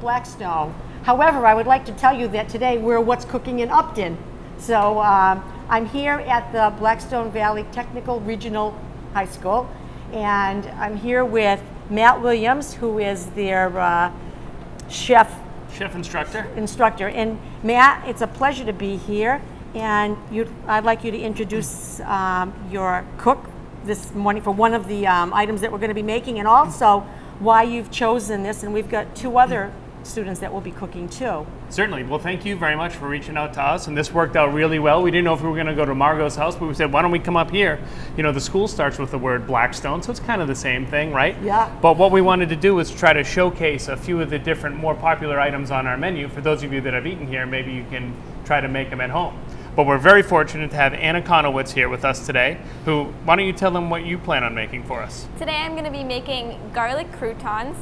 Blackstone. However, I would like to tell you that today we're What's Cooking in Upton. So I'm here at the Blackstone Valley Technical Regional High School, and I'm here with Matt Williams, who is their chef instructor. And Matt, it's a pleasure to be here, and I'd like you to introduce your cook this morning for one of the items that we're going to be making, and also why you've chosen this. And we've got two other students that will be cooking too. Certainly. Well, thank you very much for reaching out to us, and this worked out really well. We didn't know if we were going to go to Margot's house, but we said, why don't we come up here? You know, the school starts with the word Blackstone, so it's kind of the same thing, right? Yeah. But what we wanted to do was try to showcase a few of the different, more popular items on our menu. For those of you that have eaten here, maybe you can try to make them at home. But we're very fortunate to have Anna Conowitz here with us today, why don't you tell them what you plan on making for us? Today I'm going to be making garlic croutons.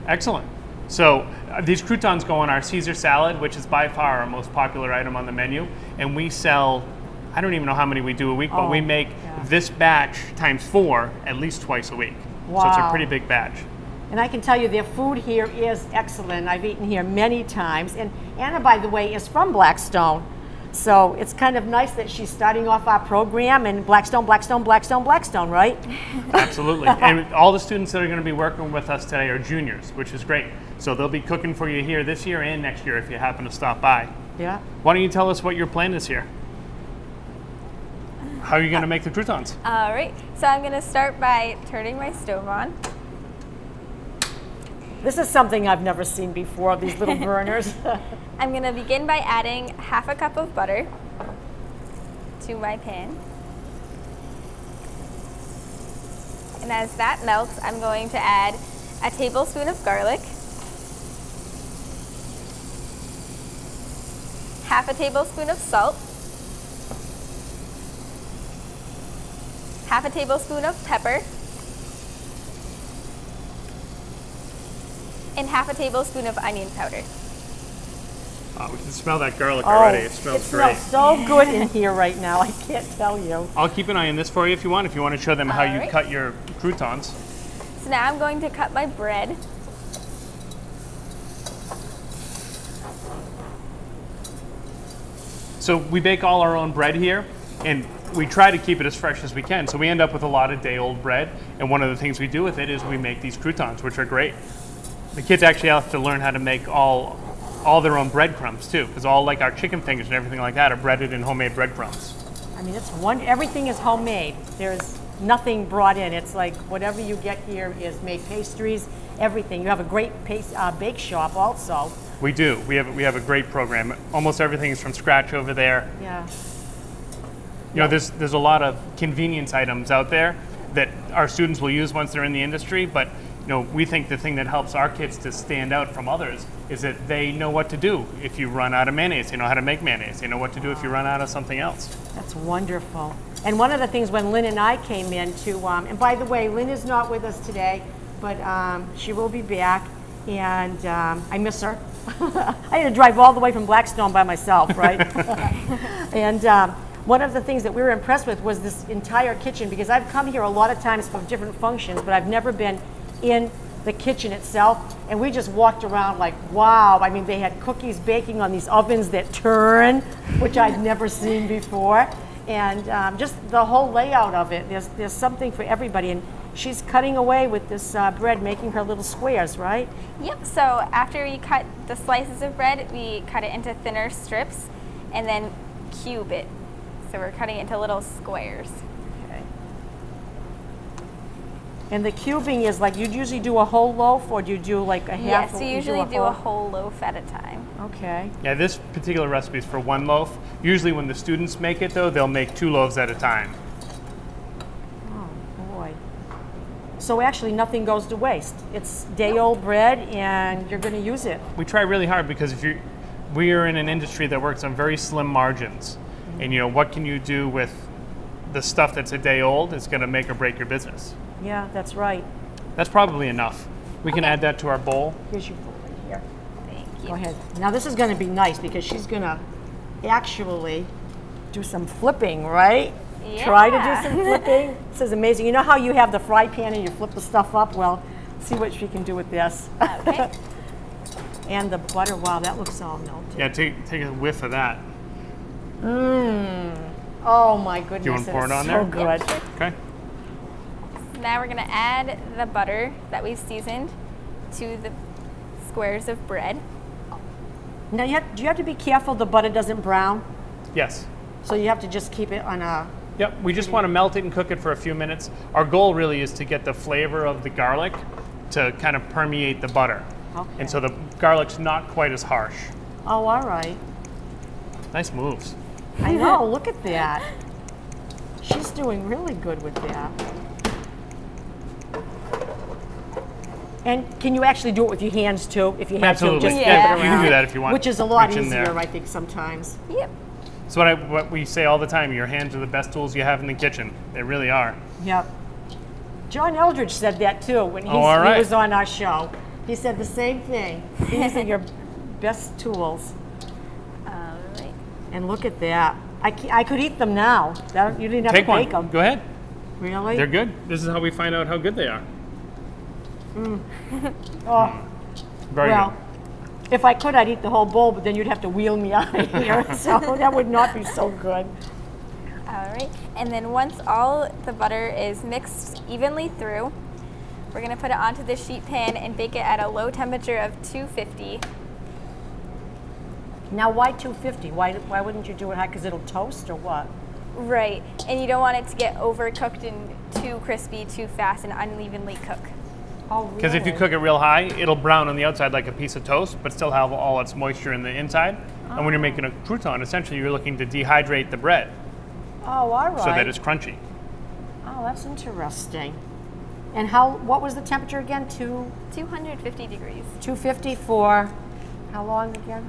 Excellent. So these croutons go on our Caesar salad, which is by far our most popular item on the menu. And we sell, I don't even know how many we do a week, but we make this batch times 4 at least twice a week. Wow. So it's a pretty big batch. And I can tell you their food here is excellent. I've eaten here many times. And Anna, by the way, is from Blackstone. So it's kind of nice that she's starting off our program in Blackstone, right? Absolutely. And all the students that are going to be working with us today are juniors, which is great. So they'll be cooking for you here this year and next year if you happen to stop by. Yeah. Why don't you tell us what your plan is here? How are you going to make the croutons? All right. So I'm going to start by turning my stove on. This is something I've never seen before, these little burners. I'm going to begin by adding half a cup of butter to my pan. And as that melts, I'm going to add a tablespoon of garlic, half a tablespoon of salt, half a tablespoon of pepper, and half a tablespoon of onion powder. We can smell that garlic already. It smells great. It smells so good in here right now. I can't tell you. I'll keep an eye on this for you if you want to show them how you cut your croutons. So now I'm going to cut my bread. So we bake all our own bread here, and we try to keep it as fresh as we can. So we end up with a lot of day-old bread, and one of the things we do with it is we make these croutons, which are great. The kids actually have to learn how to make all their own breadcrumbs too, because all like our chicken fingers and everything like that are breaded in homemade breadcrumbs. I mean, everything is homemade. There's nothing brought in. It's like whatever you get here is made. Pastries, everything. You have a great bake shop also. We do. We have a great program. Almost everything is from scratch over there. Yeah. You know, there's a lot of convenience items out there that our students will use once they're in the industry, but you know, we think the thing that helps our kids to stand out from others is that they know what to do if you run out of mayonnaise. They know how to make mayonnaise. They know what to do if you run out of something else. That's wonderful. And one of the things when Lynn and I came in to, and by the way, Lynn is not with us today, but she will be back, and I miss her. I had to drive all the way from Blackstone by myself, right? And one of the things that we were impressed with was this entire kitchen, because I've come here a lot of times for different functions, but I've never been in the kitchen itself, and we just walked around like, wow. I mean, they had cookies baking on these ovens that turn, which I'd never seen before, and just the whole layout of it, there's something for everybody. And she's cutting away with this bread, making her little squares, right? Yep. So after we cut the slices of bread, we cut it into thinner strips and then cube it. So we're cutting it into little squares. And the cubing is like, you'd usually do a whole loaf, or do you do like a half? Yes, we usually do a whole loaf at a time. Okay. Yeah, this particular recipe is for one loaf. Usually when the students make it though, they'll make 2 loaves at a time. Oh boy. So actually nothing goes to waste. It's day-old bread and you're going to use it. We try really hard because we are in an industry that works on very slim margins. Mm-hmm. And you know, what can you do with the stuff that's a day old is going to make or break your business. Yeah, that's right. That's probably enough. We can add that to our bowl. Here's your bowl right here. Thank you. Go ahead. Now this is going to be nice because she's going to actually do some flipping, right? Yeah. Try to do some flipping. This is amazing. You know how you have the fry pan and you flip the stuff up? Well, see what she can do with this. Okay. And the butter, wow, that looks all melted. Yeah, take a whiff of that. Oh my goodness, Do you want to pour it on so there? good. Okay. Now we're gonna add the butter that we've seasoned to the squares of bread. Now, do you have to be careful the butter doesn't brown? Yes. So you have to just keep it on a... Yep, we just want to melt it and cook it for a few minutes. Our goal really is to get the flavor of the garlic to kind of permeate the butter. Okay. And so the garlic's not quite as harsh. Oh, all right. Nice moves. I know, look at that. She's doing really good with that. And can you actually do it with your hands too, if you have Absolutely. to? Just Yeah. flip it You can around, do that if you want. which is a lot Reach in easier, there. I think, sometimes. Yep. So what we say all the time, your hands are the best tools you have in the kitchen. They really are. Yep. John Eldridge said that too when Oh, all right. he was on our show. He said the same thing. These are your best tools. All right. And look at that. I could eat them now. You didn't have Take to one. bake them. Go ahead. Really? They're good. This is how we find out how good they are. Oh, Very well, good. if I could, I'd eat the whole bowl, but then you'd have to wheel me out of here. So that would not be so good. All right. And then once all the butter is mixed evenly through, we're gonna put it onto the sheet pan and bake it at a low temperature of 250. Now, why 250? Why wouldn't you do it high? Because it'll toast or what? Right. And you don't want it to get overcooked and too crispy, too fast, and unevenly cook. Oh, really? Because if you cook it real high, it'll brown on the outside like a piece of toast, but still have all its moisture in the inside. And when you're making a crouton, essentially you're looking to dehydrate the bread Oh, all right. so that it's crunchy. Oh, that's interesting. And what was the temperature again? 250 degrees. 250 for how long again?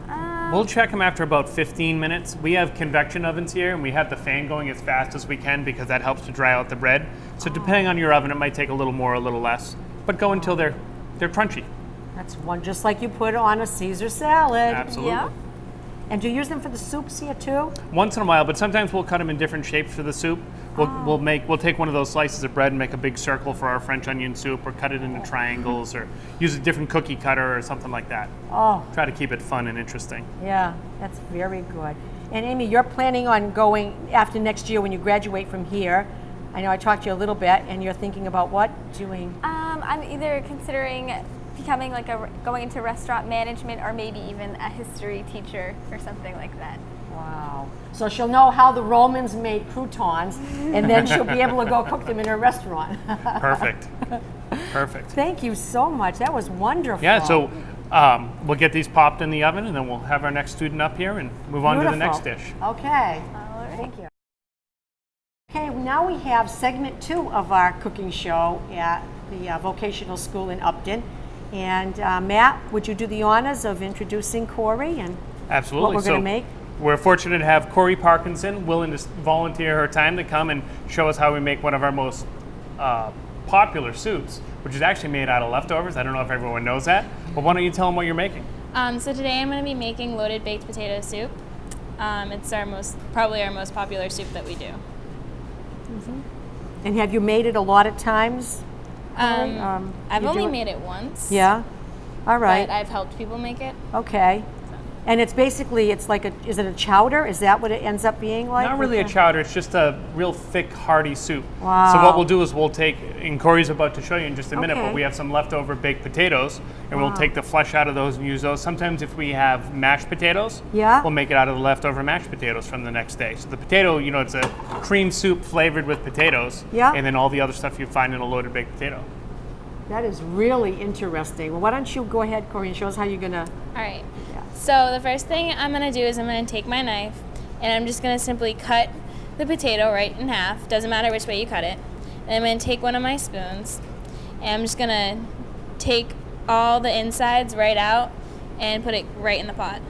We'll check them after about 15 minutes. We have convection ovens here, and we have the fan going as fast as we can because that helps to dry out the bread. So depending on your oven, it might take a little more, a little less, but go until they're crunchy. That's one, just like you put on a Caesar salad. Absolutely. Yeah. And do you use them for the soups here too? Once in a while, but sometimes we'll cut them in different shapes for the soup. We'll take one of those slices of bread and make a big circle for our French onion soup, or cut it into triangles, or use a different cookie cutter or something like that. Oh, Try to keep it fun and interesting. yeah, that's very good. And Amy, you're planning on going after next year when you graduate from here. I know I talked to you a little bit, and you're thinking about what? Doing? I'm either considering becoming going into restaurant management, or maybe even a history teacher or something like that. Wow. So she'll know how the Romans made croutons, and then she'll be able to go cook them in her restaurant. Perfect. Perfect. Thank you so much. That was wonderful. Yeah, so we'll get these popped in the oven, and then we'll have our next student up here and move on to the next Beautiful. dish. Okay. All right. Thank you. Okay, now we have segment 2 of our cooking show at the vocational school in Upton. And Matt, would you do the honors of introducing Corey and Absolutely. what we're going to make? We're fortunate to have Corey Parkinson willing to volunteer her time to come and show us how we make one of our most popular soups, which is actually made out of leftovers. I don't know if everyone knows that, but why don't you tell them what you're making? So today I'm going to be making loaded baked potato soup. It's probably our most popular soup that we do. And have you made it a lot of times? Corey? I've you only do made it once. Yeah? All right. But I've helped people make it. Okay. And it's basically, is it a chowder? Is that what it ends up being like? Not really a chowder, it's just a real thick, hearty soup. Wow. So what we'll do is we'll take, and Corey's about to show you in just a minute, Okay. but we have some leftover baked potatoes, and we'll take the flesh out of those and use those. Sometimes if we have mashed potatoes, Yeah. we'll make it out of the leftover mashed potatoes from the next day. So the potato, it's a cream soup flavored with potatoes, Yeah. and then all the other stuff you find in a loaded baked potato. That is really interesting. Well, why don't you go ahead, Corey, and show us how you're going to... All right. Yeah. So the first thing I'm going to do is I'm going to take my knife and I'm just going to simply cut the potato right in half. Doesn't matter which way you cut it. And I'm going to take one of my spoons and I'm just going to take all the insides right out and put it right in the pot.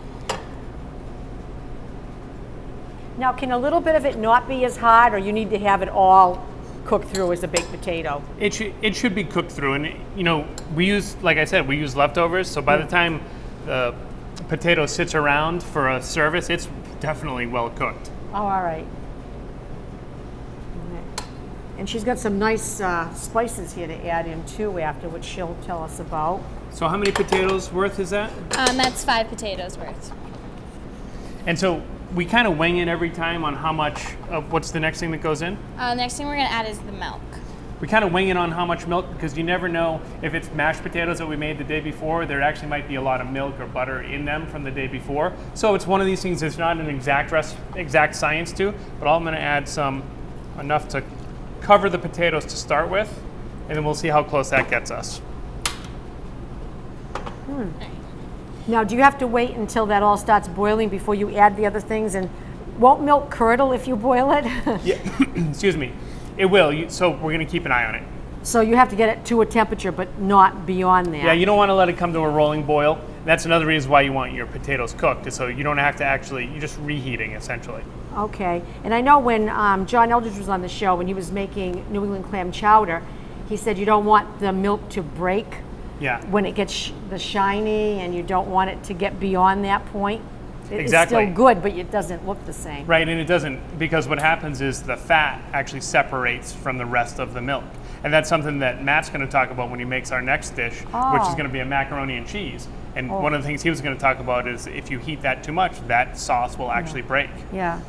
Now, can a little bit of it not be as hard, or you need to have it all cooked through as a baked potato? It should be cooked through, and we use, like I said, we use leftovers. So by the time the potato sits around for a service, it's definitely well cooked. Oh, all right. And she's got some nice spices here to add in too after, which she'll tell us about. So how many potatoes worth is that? That's 5 potatoes worth. And so we kind of wing it every time on how much, what's the next thing that goes in? The next thing we're gonna add is the milk. We kind of wing it on how much milk because you never know if it's mashed potatoes that we made the day before, there actually might be a lot of milk or butter in them from the day before. So it's one of these things that's not an exact science to, but I'm gonna add some, enough to cover the potatoes to start with, and then we'll see how close that gets us. Now, do you have to wait until that all starts boiling before you add the other things? And won't milk curdle if you boil it? Yeah, excuse me. It will, so we're gonna keep an eye on it. So you have to get it to a temperature, but not beyond that. Yeah, you don't wanna let it come to a rolling boil. That's another reason why you want your potatoes cooked, is so you don't have to actually, you're just reheating essentially. Okay. And I know when John Eldridge was on the show, when he was making New England clam chowder, he said you don't want the milk to break Yeah. when it gets the shiny, and you don't want it to get beyond that point. Exactly. It's still good, but it doesn't look the same. Right, and it doesn't, because what happens is the fat actually separates from the rest of the milk. And that's something that Matt's going to talk about when he makes our next dish, which is Oh. going to be a macaroni and cheese. And one of the things he was going to talk about is if you heat that too much, that sauce will actually break. Yeah.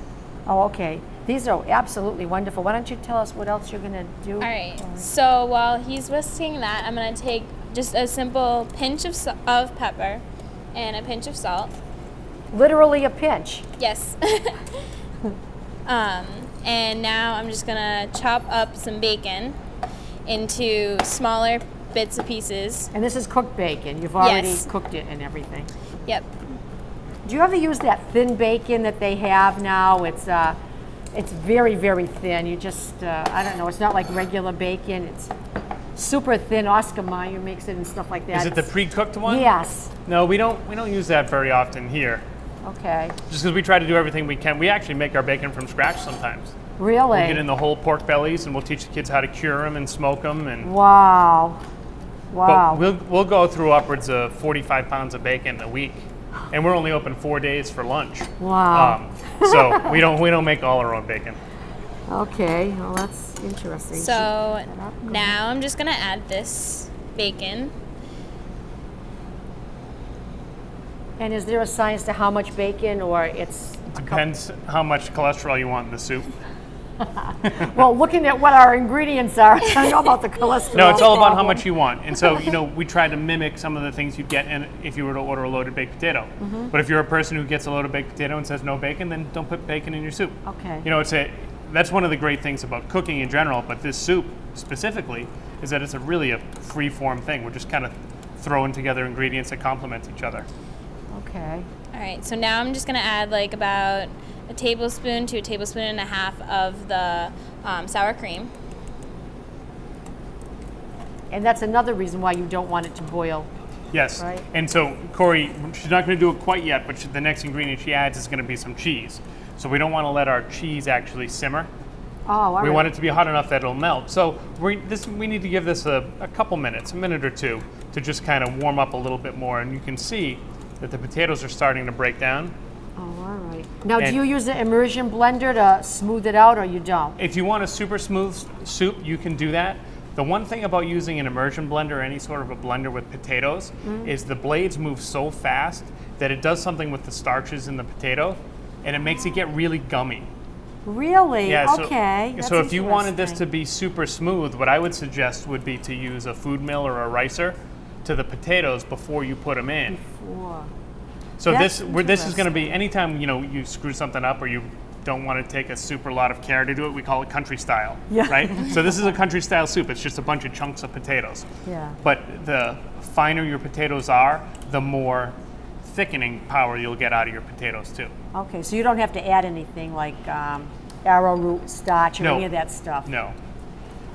Oh, okay. These are absolutely wonderful. Why don't you tell us what else you're going to do? All right. So while he's whisking that, I'm gonna take just a simple pinch of pepper and a pinch of salt. Literally a pinch. Yes. And now I'm just gonna chop up some bacon into smaller bits of pieces. And this is cooked bacon. You've already Yes. cooked it and everything. Yep. Do you ever use that thin bacon that they have now? It's very, very thin. You just, I don't know, it's not like regular bacon. It's super thin. Oscar Mayer makes it and stuff like that. Is it the pre-cooked one? Yes. No, we don't use that very often here. Okay. Just because we try to do everything we can. We actually make our bacon from scratch sometimes. Really? We'll get in the whole pork bellies and we'll teach the kids how to cure them and smoke them. And Wow. Wow. But we'll go through upwards of 45 pounds of bacon a week, and we're only open 4 days for lunch. Wow. So we don't make all our own bacon. Okay. Well, that's interesting. So now I'm just gonna add this bacon. And is there a science to how much bacon, or it's Depends how much cholesterol you want in the soup. well, looking at what our ingredients are, I don't know about the cholesterol. No, it's all about how problem. much you want. And so, we try to mimic some of the things you'd get if you were to order a loaded baked potato. But if you're a person who gets a loaded baked potato and says no bacon, then don't put bacon in your soup. Okay. That's one of the great things about cooking in general, but this soup specifically is that it's really a free-form thing. We're just kind of throwing together ingredients that complement each other. Okay. All right, so now I'm just gonna add like about a tablespoon to a tablespoon and a half of the sour cream. And that's another reason why you don't want it to boil. Yes. Right. And so Corey, she's not going to do it quite yet, but the next ingredient she adds is going to be some cheese. So we don't want to let our cheese actually simmer. Oh, all right. We want it to be hot enough that it'll melt. So we need to give this a couple minutes, a minute or two, to just kind of warm up a little bit more. And you can see that the potatoes are starting to break down. Oh, all right. Now, do And- you use the immersion blender to smooth it out, or you don't? If you want a super smooth soup, you can do that. The one thing about using an immersion blender or any sort of a blender with potatoes is the blades move so fast that it does something with the starches in the potato, and it makes it get really gummy. Really? Yeah, Okay. So if you wanted this to That's be super smooth, what I would suggest would be to use a food mill or a ricer to the potatoes before you put them in. interesting. Whoa. So That's this is going to be anytime you screw something up or you don't want to take a super lot of care to do it, we call it country style. Yeah. Right? So this is a country style soup. It's just a bunch of chunks of potatoes. Yeah. But the finer your potatoes are, the more thickening power you'll get out of your potatoes too. Okay, so you don't have to add anything like arrowroot starch or No. any of that stuff. No.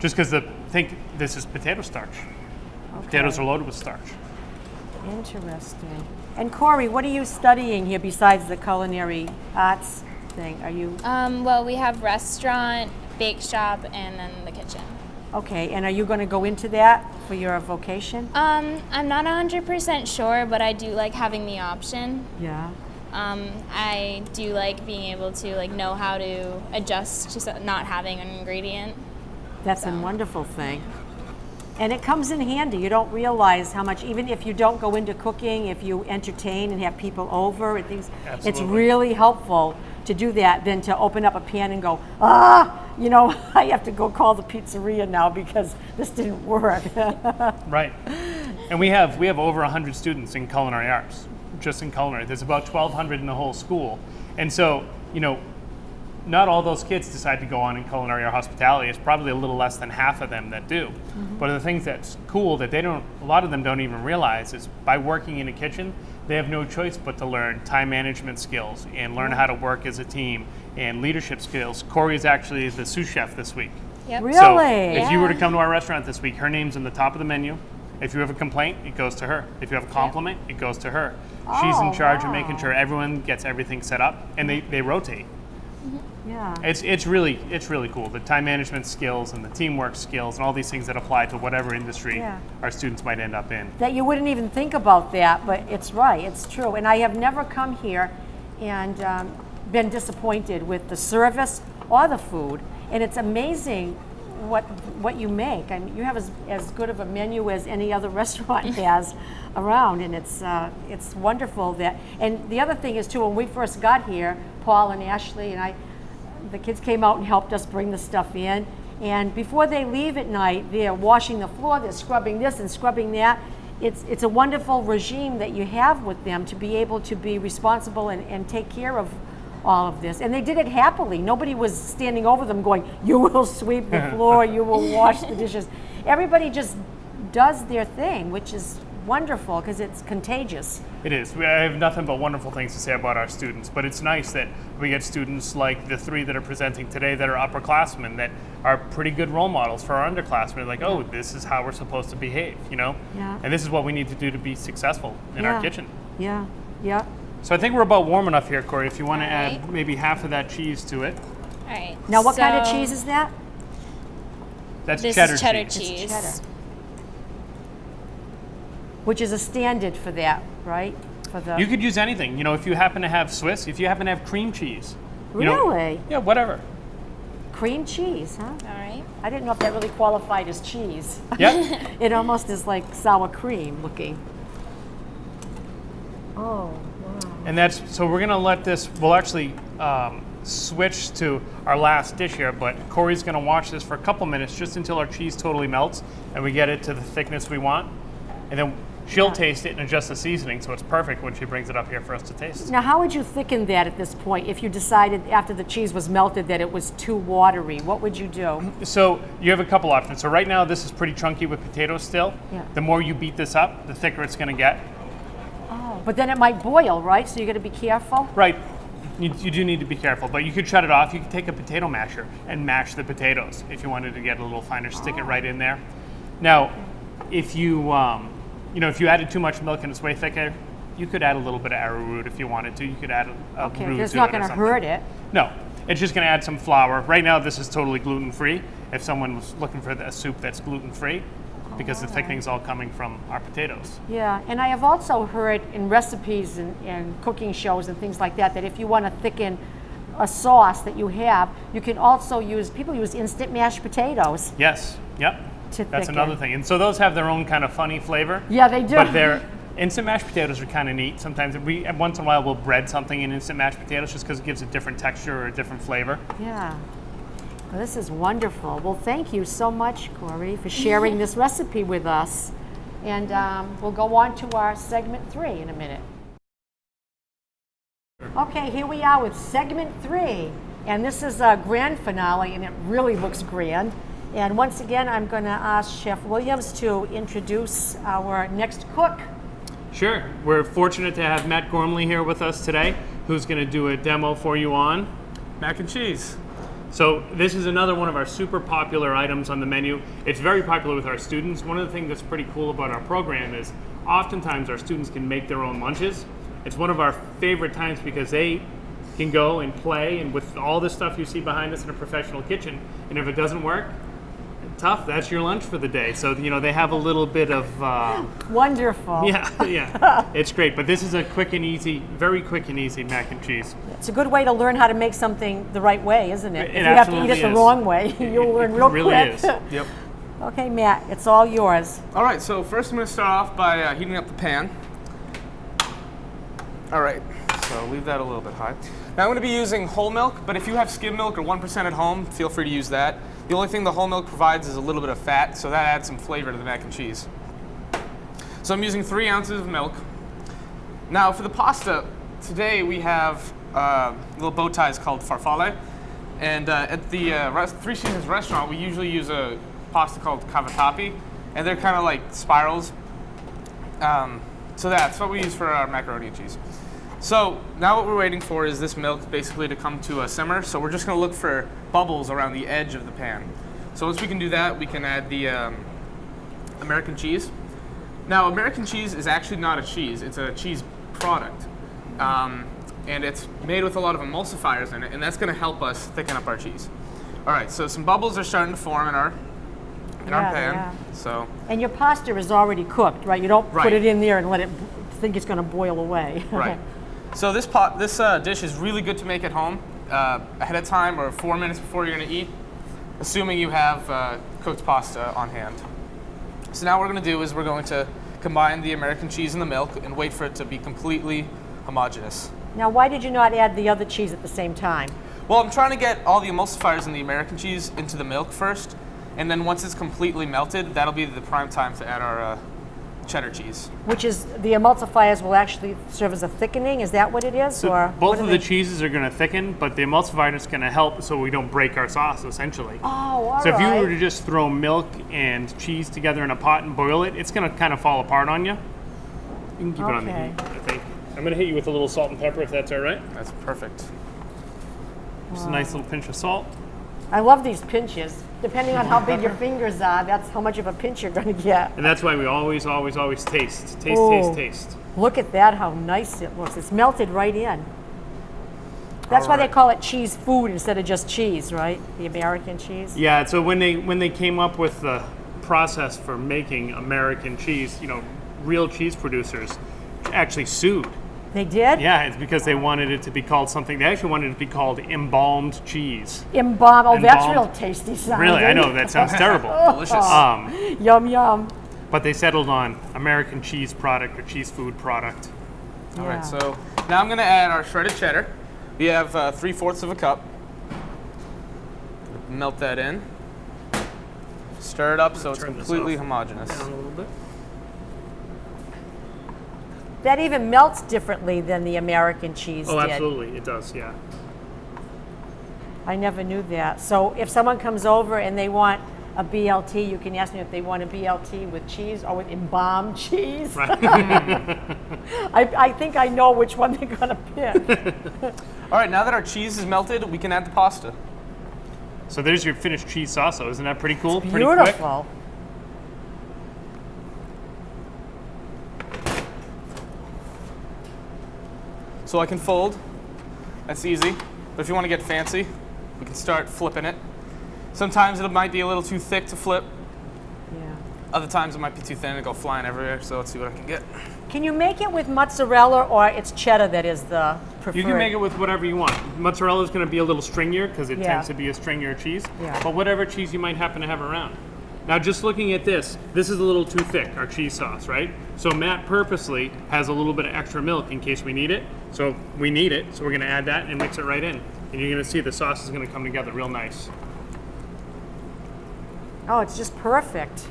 Just because think this is potato starch. Okay. Potatoes are loaded with starch. Interesting. And Corey, what are you studying here besides the culinary arts thing? Are you Well, we have restaurant, bake shop, and then the kitchen. okay? And are you going to go into that for your vocation? I'm not 100% sure, but I do like having the option. Yeah. I do like being able to know how to adjust to not having an ingredient. That's a wonderful thing. And it comes in handy. You don't realize how much, even if you don't go into cooking, if you entertain and have people over and things, it's Absolutely. really helpful to do that than to open up a pan and go, I have to go call the pizzeria now because this didn't work. Right. And we have over 100 students in culinary arts, just in culinary. There's about 1,200 in the whole school. And so, not all those kids decide to go on in culinary or hospitality. It's probably a little less than half of them that do. But the things that's cool that a lot of them don't even realize is by working in a kitchen, they have no choice but to learn time management skills and learn how to work as a team and leadership skills. Corey is actually the sous chef this week. Yep. Really? So if you were to Yeah. come to our restaurant this week, her name's on the top of the menu. If you have a complaint, it goes to her. If you have a compliment, it goes to her. She's in charge of making sure everyone gets everything set up, and they rotate. Yeah. It's really cool. The time management skills and the teamwork skills and all these things that apply to whatever industry Yeah. our students might end up in. That you wouldn't even think about that, but it's right, it's true. And I have never come here and been disappointed with the service or the food. And it's amazing what you make. I mean, you have as good of a menu as any other restaurant has around, and it's wonderful that. And the other thing is too, when we first got here, Paul and Ashley and the kids came out and helped us bring the stuff in. And before they leave at night, they're washing the floor, they're scrubbing this and scrubbing that. It's a wonderful regime that you have with them to be able to be responsible and take care of all of this. And they did it happily. Nobody was standing over them going, you will sweep the floor, you will wash the dishes. Everybody just does their thing, which is wonderful because it's contagious. It is. I have nothing but wonderful things to say about our students, but it's nice that we get students like the three that are presenting today that are upperclassmen that are pretty good role models for our underclassmen. Like, oh, this is how we're supposed to behave, Yeah. And this is what we need to do to be successful in our kitchen. Yeah, yeah. So I think we're about warm enough here, Corey, if you want to All add right. maybe half of that cheese to it. All right. Now, what kind of so cheese is that? That's This cheddar is cheddar cheese. cheese. It's cheddar. Which is a standard for that, right? For the You could use anything. If you happen to have Swiss, if you happen to have cream cheese. you Really? Yeah, whatever. cream cheese, huh? All right. I didn't know if that really qualified as cheese. Yeah. It almost is like sour cream looking. Oh, wow. And so we're going to let this, we'll actually switch to our last dish here, but Corey's going to watch this for a couple minutes just until our cheese totally melts and we get it to the thickness we want. And then she'll taste it and adjust the seasoning, so it's perfect when she brings it up here for us to taste. Now, how would you thicken that at this point if you decided after the cheese was melted that it was too watery? What would you do? So you have a couple options. So right now this is pretty chunky with potatoes still. Yeah. The more you beat this up, the thicker it's going to get. Oh, but then it might boil, right? So you got to be careful. Right. You do need to be careful, but you could shut it off. You could take a potato masher and mash the potatoes if you wanted to get a little finer. Stick it right in there. Now, if you if you added too much milk and it's way thicker, you could add a little bit of arrowroot if you wanted to. You could add a Okay, root it's to not it or going to something. hurt it. No, it's just going to add some flour. Right now, this is totally gluten-free. If someone was looking for a soup that's gluten-free, because the thickening's all coming from our potatoes. Yeah, and I have also heard in recipes and cooking shows and things like that if you want to thicken a sauce that you have, you can also people use instant mashed potatoes Yes, yep. to That's thicken. another thing. And so those have their own kind of funny flavor. Yeah, they do. But they're instant mashed potatoes are kind of neat. Sometimes once in a while we'll bread something in instant mashed potatoes just because it gives a different texture or a different flavor. Yeah. Well, this is wonderful. Well, thank you so much, Corey, for sharing this recipe with us. And we'll go on to our segment 3 in a minute. Okay, here we are with segment 3. And this is a grand finale, and it really looks grand. And once again, I'm going to ask Chef Williams to introduce our next cook. Sure. We're fortunate to have Matt Gormley here with us today, who's going to do a demo for you on mac and cheese. So this is another one of our super popular items on the menu. It's very popular with our students. One of the things that's pretty cool about our program is oftentimes our students can make their own lunches. It's one of our favorite times because they can go and play, and with all the stuff you see behind us in a professional kitchen, and if it doesn't work, tough. That's your lunch for the day. So they have a little bit of. Wonderful. Yeah. It's great. But this is a quick and easy, very quick and easy mac and cheese. It's a good way to learn how to make something the right way, isn't it? It If you have to eat absolutely it the is. wrong way, you'll learn real really quick. is. Yep. Okay, Matt, it's all yours. All right, so first I'm going to start off by heating up the pan. All right, so leave that a little bit high. Now I'm going to be using whole milk, but if you have skim milk or 1% at home, feel free to use that. The only thing the whole milk provides is a little bit of fat, so that adds some flavor to the mac and cheese. So I'm using 3 ounces of milk. Now for the pasta, today we have little bow ties called farfalle. And at the Three Seasons restaurant, we usually use a pasta called cavatappi, and they're kind of like spirals. So that's what we use for our macaroni and cheese. So now what we're waiting for is this milk basically to come to a simmer. So we're just going to look for bubbles around the edge of the pan. So once we can do that, we can add the American cheese. Now American cheese is actually not a cheese, it's a cheese product. And it's made with a lot of emulsifiers in it, and that's going to help us thicken up our cheese. All right, so some bubbles are starting to form in our pan. Yeah. So And your pasta is already cooked, right? You don't put Right. it in there and let it think it's going to boil away. right. So this dish is really good to make at home ahead of time or 4 minutes before you're going to eat, assuming you have cooked pasta on hand. So now what we're going to do is we're going to combine the American cheese and the milk and wait for it to be completely homogeneous. Now, why did you not add the other cheese at the same time? Well, I'm trying to get all the emulsifiers in the American cheese into the milk first, and then once it's completely melted, that'll be the prime time to add our cheddar cheese. Which is, the emulsifiers will actually serve as a thickening? Is that what it is? So or both what of are the they- cheeses are going to thicken, but the emulsifier is going to help so we don't break our sauce, essentially. Oh, all right. So if you were to just throw milk and cheese together in a pot and boil it, it's going to kind of fall apart on you. You can keep it on the Okay. heat, I think. I'm going to hit you with a little salt and pepper if that's all right. That's perfect. Just a nice little pinch of salt. I love these pinches. Depending on how big your fingers are, that's how much of a pinch you're going to get. And that's why we always taste. Oh. Taste. Look at that, how nice it looks. It's melted right in. That's why they Alright. call it cheese food instead of just cheese, right? The American cheese. Yeah, so when they came up with the process for making American cheese, real cheese producers actually sued. They did? Yeah, it's because they wanted it to be called something. They actually wanted it to be called embalmed cheese. Embalmed. Oh, that's Embalmed. real tasty sounding. Really, I know that sounds terrible. Delicious. Yum, yum. But they settled on American cheese product or cheese food product. All Yeah. right, so now I'm going to add our shredded cheddar. We have 3/4 of a cup. Melt that in. Stir it up so it's Turn this completely off. homogeneous. Down a little bit. That even melts differently than the American cheese Oh, did. absolutely, it does. Yeah. I never knew that. So if someone comes over and they want a BLT, you can ask them if they want a BLT with cheese or with embalmed cheese. Right. I think I know which one they're going to pick. All right, now that our cheese is melted, we can add the pasta. So there's your finished cheese sauce. Isn't that pretty cool? Pretty quick. Beautiful. So I can fold. That's easy. But if you want to get fancy, we can start flipping it. Sometimes it might be a little too thick to flip. Yeah. Other times it might be too thin and go flying everywhere. So let's see what I can get. Can you make it with mozzarella or it's cheddar that is the preferred? You can make it with whatever you want. Mozzarella is going to be a little stringier because it Yeah. tends to be a stringier cheese. Yeah. But whatever cheese you might happen to have around. Now, just looking at this is a little too thick, our cheese sauce, right? So Matt purposely has a little bit of extra milk in case we need it. So we need it, so we're going to add that and mix it right in. And you're going to see the sauce is going to come together real nice. Oh, it's just perfect.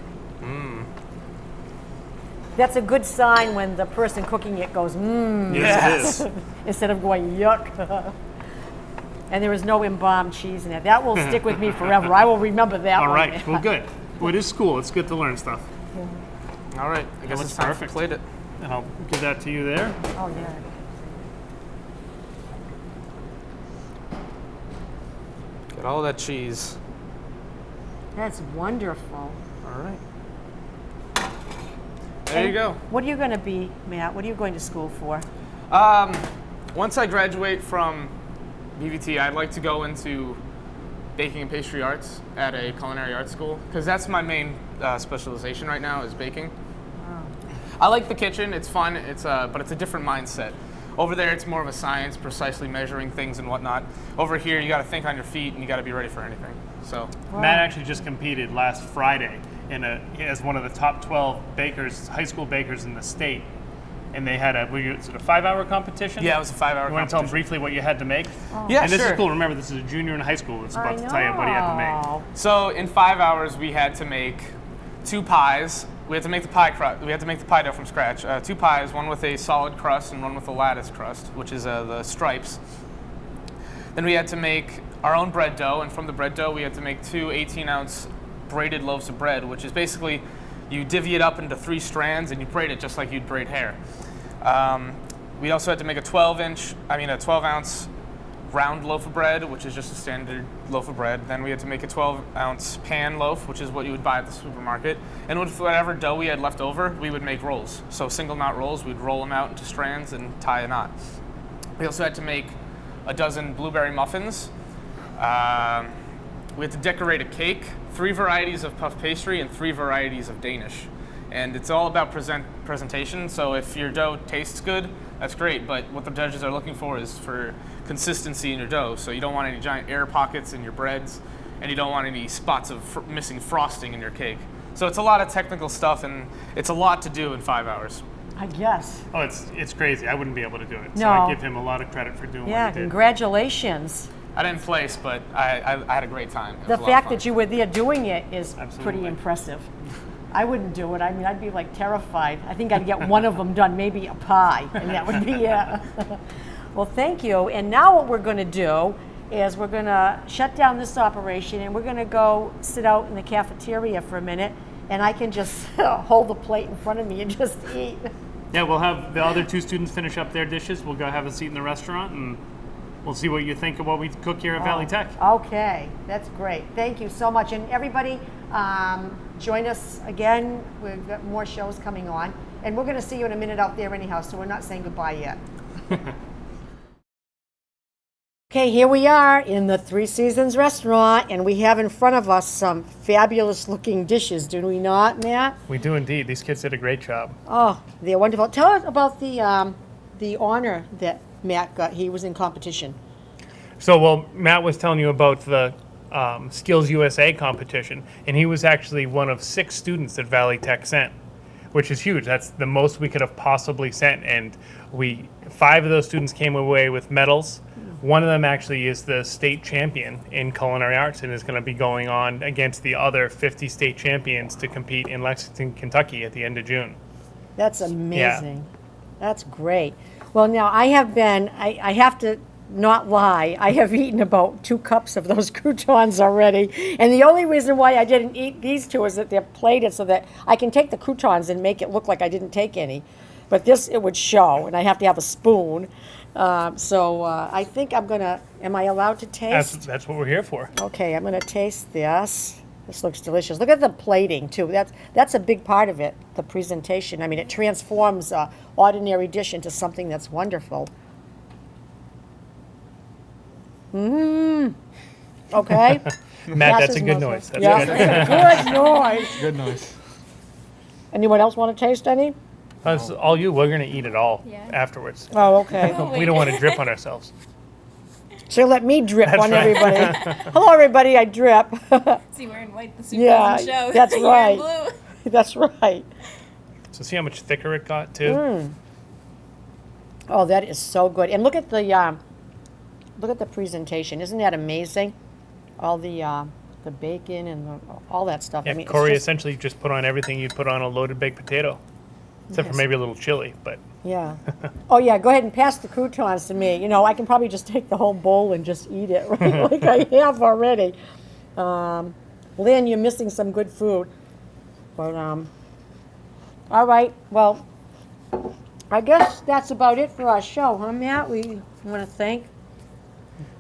That's a good sign when the person cooking it goes, mmm, Yes, it is. instead of going, yuck. And there is no embalmed cheese in it. That will stick with me forever. I will remember that All one. right, well, good. Well, it is school. It's good to learn stuff. All right, I guess looks it's time perfect. to plate it. And I'll give that to you there. Oh, yeah. Get all that cheese. That's wonderful. All right. There you go. What are you going to be, Matt? What are you going to school for? Once I graduate from BVT, I'd like to go into baking and pastry arts at a culinary arts school, because that's my main specialization right now is baking. I like the kitchen, it's fun, but it's a different mindset. Over there, it's more of a science, precisely measuring things and whatnot. Over here, you got to think on your feet and you got to be ready for anything. So Matt actually just competed last Friday as one of the top 12 bakers, high school bakers in the state. And they had was it a 5-hour competition? yeah, it was a 5-hour competition. You want to tell them briefly what you had to make? Yeah, And this sure. is cool. Remember, this is a junior in high school that's about to tell you what he had to make. So in 5 hours, we had to make 2 pies. We had to make the pie crust. We had to make the pie dough from scratch. 2 pies, one with a solid crust and one with a lattice crust, which is the stripes. Then we had to make our own bread dough, and from the bread dough, we had to make 2 18-ounce braided loaves of bread, which is basically you divvy it up into 3 strands and you braid it just like you'd braid hair. We also had to make a 12-ounce round loaf of bread, which is just a standard loaf of bread. Then we had to make a 12-ounce pan loaf, which is what you would buy at the supermarket. And with whatever dough we had left over, we would make rolls. So single knot rolls, we'd roll them out into strands and tie a knot. We also had to make a dozen blueberry muffins. We had to decorate a cake, 3 varieties of puff pastry, and 3 varieties of Danish. And it's all about presentation, so if your dough tastes good, that's great, but what the judges are looking for is for consistency in your dough. So you don't want any giant air pockets in your breads, and you don't want any spots of missing frosting in your cake. So it's a lot of technical stuff, and it's a lot to do in 5 hours. I guess. Oh, it's crazy. I wouldn't be able to do it. So No. I give him a lot of credit for doing Yeah, what he did. congratulations. I didn't place, but I had a great time. It The was a lot of fact fun. that you were there doing it is Absolutely. pretty impressive. I wouldn't do it. I mean, I'd be like terrified. I think I'd get one of them done, maybe a pie, and that would be it. Well, thank you. And now what we're going to do is we're going to shut down this operation and we're going to go sit out in the cafeteria for a minute, and I can just hold the plate in front of me and just eat. Yeah, we'll have the other 2 students finish up their dishes. We'll go have a seat in the restaurant, and we'll see what you think of what we cook here at Valley Tech. Okay, that's great. Thank you so much. And everybody, join us again. We've got more shows coming on. And we're going to see you in a minute out there anyhow, so we're not saying goodbye yet. Okay, here we are in the 3 Seasons restaurant, and we have in front of us some fabulous looking dishes, do we not, Matt? We do indeed. These kids did a great job. Oh, they're wonderful. Tell us about the honor that Matt got. He was in competition. So, well, Matt was telling you about the Skills USA competition, and he was actually one of 6 students that Valley Tech sent, which is huge. That's the most we could have possibly sent, and 5 of those students came away with medals. One of them actually is the state champion in culinary arts and is going to be going on against the other 50 state champions to compete in Lexington, Kentucky at the end of June. That's amazing. That's great. Well, now I have to not lie, I have eaten about 2 cups of those croutons already. And the only reason why I didn't eat these 2 is that they're plated so that I can take the croutons and make it look like I didn't take any. But this, it would show, and I have to have a spoon. So I think I'm going to, am I allowed to taste? That's what we're here for. Okay, I'm going to taste this. This looks delicious. Look at the plating, too. That's a big part of it, the presentation. I mean, it transforms an ordinary dish into something that's wonderful. Okay. Matt, that's a good Muslim. noise. That's Yeah, good. good noise. Good noise. Anyone else want to taste any? That's all you. We're going to eat it all Yeah. afterwards. Oh, okay. We don't want to drip on ourselves. So let me drip That's on right. everybody. Hello, everybody. I drip. See, we're in white. The soup Yeah, doesn't show. that's You're in right. blue. That's right. So see how much thicker it got too. Oh, that is so good. And look at the presentation. Isn't that amazing? All the bacon and all that stuff. Yeah, I mean, it's Corey just- essentially just put on everything you'd put on a loaded baked potato, except for Yes. maybe a little chili. But Yeah. Oh, yeah, go ahead and pass the croutons to me. You know, I can probably just take the whole bowl and just eat it, right? Like I have already. Lynn, you're missing some good food. But, all right, well, I guess that's about it for our show, huh, Matt? We want to thank.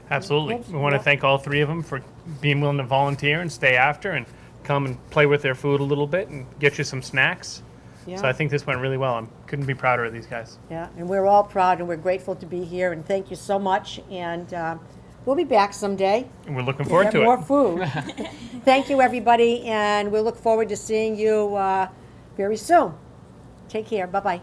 absolutely, Yes, we want to yeah. thank all 3 of them for being willing to volunteer and stay after and come and play with their food a little bit and get you some snacks. Yeah. So I think this went really well. I couldn't be prouder of these guys. Yeah, and we're all proud and we're grateful to be here, and thank you so much. And we'll be back someday. And we're looking We forward have to more it. food. Thank you, everybody, and we'll look forward to seeing you very soon. Take care. Bye-bye.